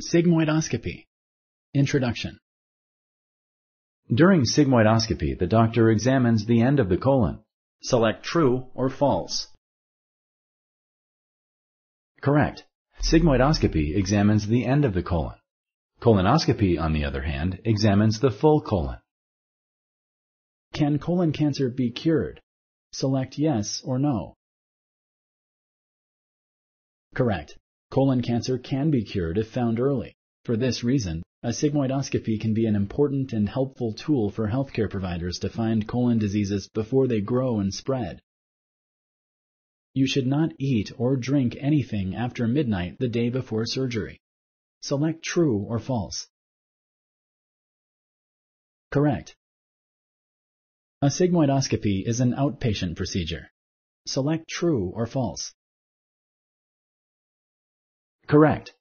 Sigmoidoscopy. Introduction. During sigmoidoscopy, the doctor examines the end of the colon. Select true or false. Correct. Sigmoidoscopy examines the end of the colon. Colonoscopy, on the other hand, examines the full colon. Can colon cancer be cured? Select yes or no. Correct. Colon cancer can be cured if found early. For this reason, a sigmoidoscopy can be an important and helpful tool for healthcare providers to find colon diseases before they grow and spread. You should not eat or drink anything after midnight the day before surgery. Select true or false. Correct. A sigmoidoscopy is an outpatient procedure. Select true or false. Correct.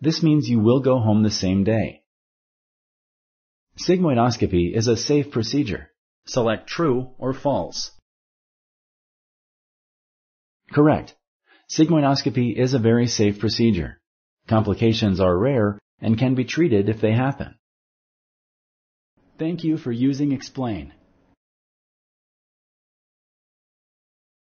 This means you will go home the same day. Sigmoidoscopy is a safe procedure. Select true or false. Correct. Sigmoidoscopy is a very safe procedure. Complications are rare and can be treated if they happen. Thank you for using Explain.